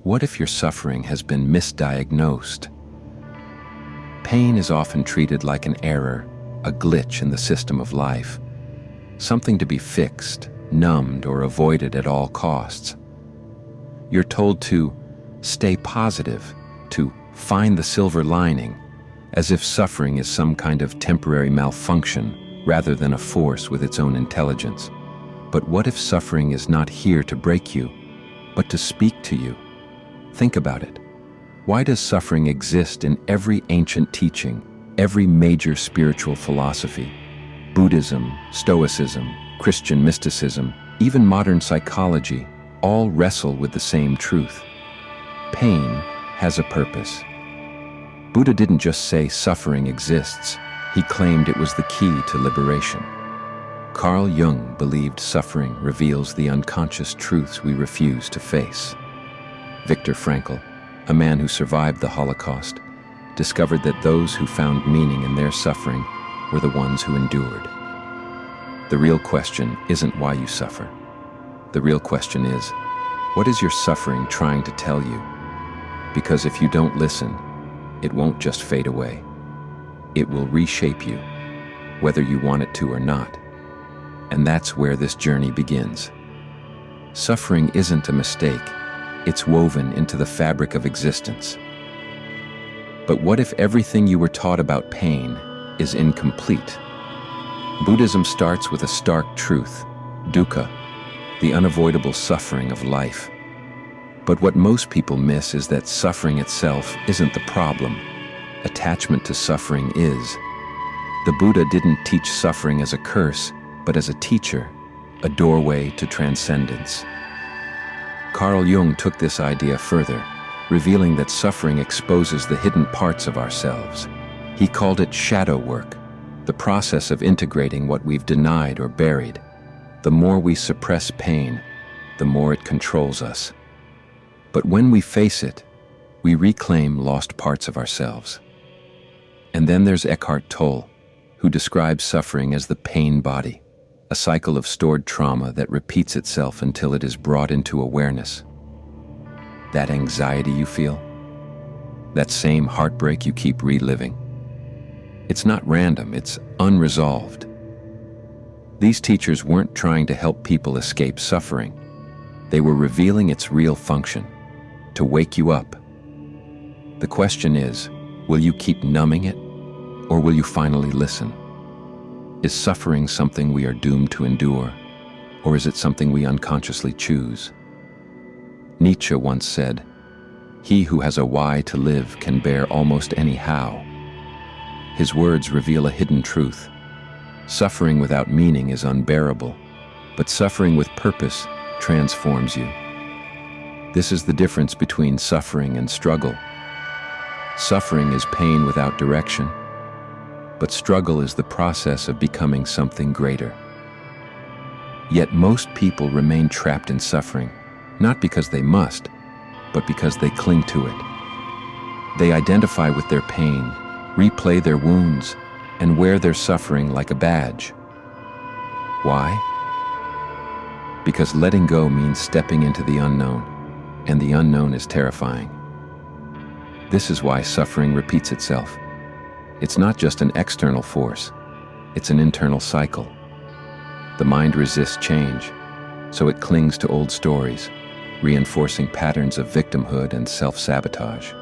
what if your suffering has been misdiagnosed? Pain is often treated like an error, a glitch in the system of life, something to be fixed, numbed, or avoided at all costs. You're told to stay positive, to find the silver lining, as if suffering is some kind of temporary malfunction rather than a force with its own intelligence. But what if suffering is not here to break you, but to speak to you? Think about it. Why does suffering exist in every ancient teaching, every major spiritual philosophy? Buddhism, Stoicism, Christian mysticism, even modern psychology, all wrestle with the same truth. Pain has a purpose. Buddha didn't just say suffering exists, he claimed it was the key to liberation. Carl Jung believed suffering reveals the unconscious truths we refuse to face. Viktor Frankl, a man who survived the Holocaust, discovered that those who found meaning in their suffering were the ones who endured. The real question isn't why you suffer. The real question is, what is your suffering trying to tell you? Because if you don't listen, it won't just fade away. It will reshape you, whether you want it to or not. And that's where this journey begins. Suffering isn't a mistake. It's woven into the fabric of existence. But what if everything you were taught about pain is incomplete? Buddhism starts with a stark truth, dukkha, the unavoidable suffering of life. But what most people miss is that suffering itself isn't the problem. Attachment to suffering is. The Buddha didn't teach suffering as a curse, but as a teacher, a doorway to transcendence. Carl Jung took this idea further, revealing that suffering exposes the hidden parts of ourselves. He called it shadow work, the process of integrating what we've denied or buried. The more we suppress pain, the more it controls us. But when we face it, we reclaim lost parts of ourselves. And then there's Eckhart Tolle, who describes suffering as the pain body, a cycle of stored trauma that repeats itself until it is brought into awareness. That anxiety you feel, that same heartbreak you keep reliving, it's not random, it's unresolved. These teachers weren't trying to help people escape suffering. They were revealing its real function, to wake you up. The question is, will you keep numbing it, or will you finally listen? Is suffering something we are doomed to endure, or is it something we unconsciously choose? Nietzsche once said, "He who has a why to live can bear almost any how." His words reveal a hidden truth. Suffering without meaning is unbearable, but suffering with purpose transforms you. This is the difference between suffering and struggle. Suffering is pain without direction, but struggle is the process of becoming something greater. Yet most people remain trapped in suffering, not because they must, but because they cling to it. They identify with their pain, replay their wounds, and wear their suffering like a badge. Why? Because letting go means stepping into the unknown, and the unknown is terrifying. This is why suffering repeats itself. It's not just an external force, it's an internal cycle. The mind resists change, so it clings to old stories, reinforcing patterns of victimhood and self-sabotage.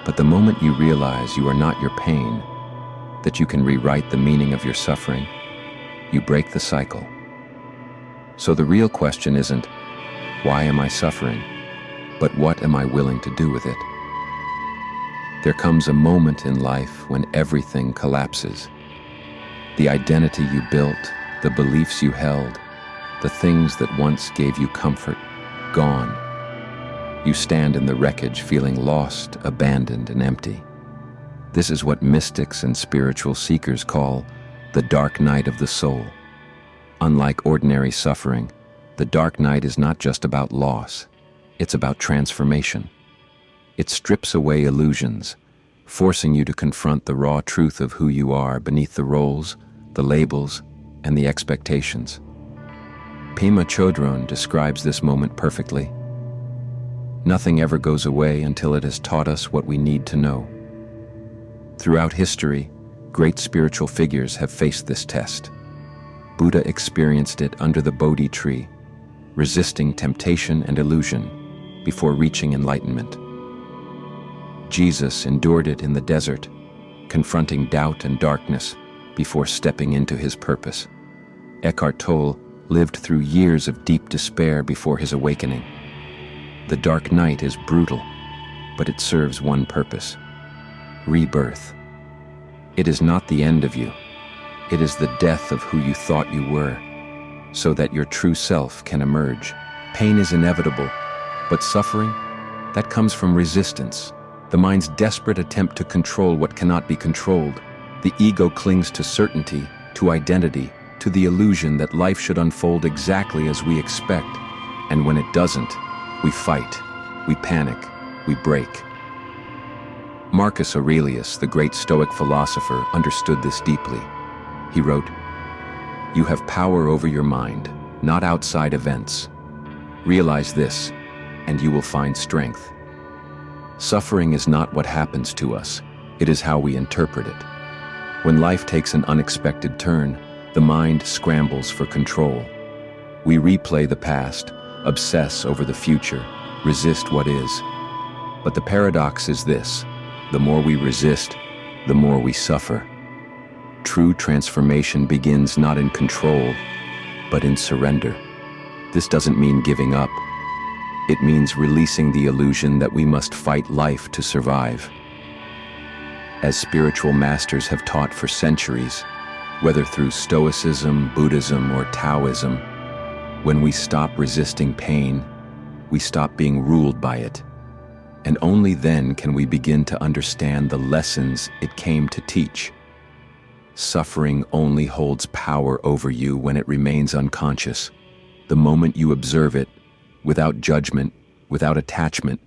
But the moment you realize you are not your pain, that you can rewrite the meaning of your suffering, you break the cycle. So the real question isn't, why am I suffering? But what am I willing to do with it? There comes a moment in life when everything collapses. The identity you built, the beliefs you held, the things that once gave you comfort, gone. You stand in the wreckage feeling lost, abandoned, and empty. This is what mystics and spiritual seekers call the dark night of the soul. Unlike ordinary suffering, the dark night is not just about loss, it's about transformation. It strips away illusions, forcing you to confront the raw truth of who you are beneath the roles, the labels, and the expectations. Pema Chodron describes this moment perfectly. Nothing ever goes away until it has taught us what we need to know. Throughout history, great spiritual figures have faced this test. Buddha experienced it under the Bodhi tree, resisting temptation and illusion before reaching enlightenment. Jesus endured it in the desert, confronting doubt and darkness before stepping into his purpose. Eckhart Tolle lived through years of deep despair before his awakening. The dark night is brutal, but it serves one purpose: rebirth. It is not the end of you. It is the death of who you thought you were, so that your true self can emerge. Pain is inevitable, but suffering, that comes from resistance, the mind's desperate attempt to control what cannot be controlled. The ego clings to certainty, to identity, to the illusion that life should unfold exactly as we expect. And when it doesn't, we fight, we panic, we break. Marcus Aurelius, the great Stoic philosopher, understood this deeply. He wrote, "You have power over your mind, not outside events. Realize this, and you will find strength." Suffering is not what happens to us, it is how we interpret it. When life takes an unexpected turn, the mind scrambles for control. We replay the past, obsess over the future, resist what is. But the paradox is this: the more we resist, the more we suffer. True transformation begins not in control, but in surrender. This doesn't mean giving up. It means releasing the illusion that we must fight life to survive. As spiritual masters have taught for centuries, whether through Stoicism, Buddhism, or Taoism, when we stop resisting pain, we stop being ruled by it. And only then can we begin to understand the lessons it came to teach. Suffering only holds power over you when it remains unconscious. The moment you observe it, without judgment, without attachment,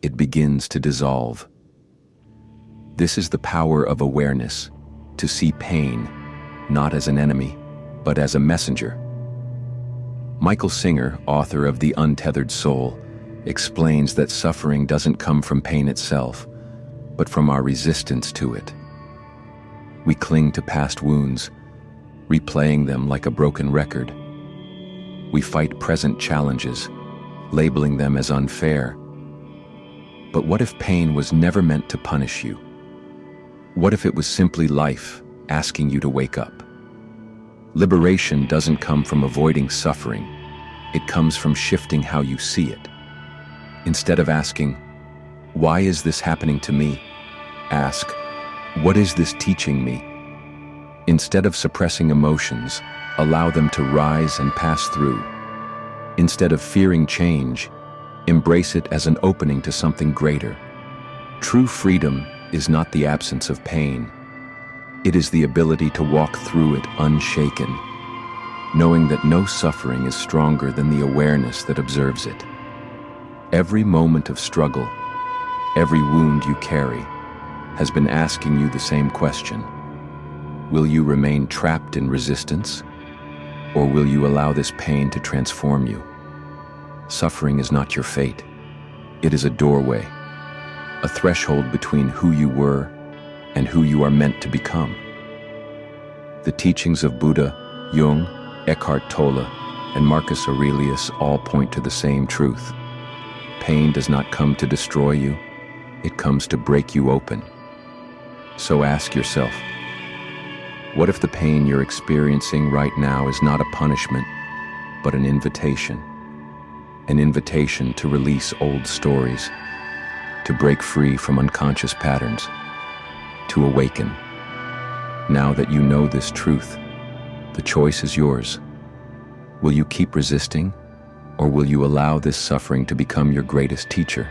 it begins to dissolve. This is the power of awareness, to see pain, not as an enemy, but as a messenger. Michael Singer, author of The Untethered Soul, explains that suffering doesn't come from pain itself, but from our resistance to it. We cling to past wounds, replaying them like a broken record. We fight present challenges, labeling them as unfair. But what if pain was never meant to punish you? What if it was simply life asking you to wake up? Liberation doesn't come from avoiding suffering. It comes from shifting how you see it. Instead of asking, "Why is this happening to me?" ask, "What is this teaching me?" Instead of suppressing emotions, allow them to rise and pass through. Instead of fearing change, embrace it as an opening to something greater. True freedom is not the absence of pain. It is the ability to walk through it unshaken, knowing that no suffering is stronger than the awareness that observes it. Every moment of struggle, every wound you carry, has been asking you the same question. Will you remain trapped in resistance, or will you allow this pain to transform you? Suffering is not your fate. It is a doorway, a threshold between who you were and who you are meant to become. The teachings of Buddha, Jung, Eckhart Tolle, and Marcus Aurelius all point to the same truth. Pain does not come to destroy you, it comes to break you open. So ask yourself, what if the pain you're experiencing right now is not a punishment, but an invitation? An invitation to release old stories, to break free from unconscious patterns, to awaken. Now that you know this truth, the choice is yours. Will you keep resisting, or will you allow this suffering to become your greatest teacher?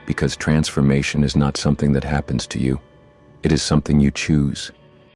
Because transformation is not something that happens to you. It is something you choose.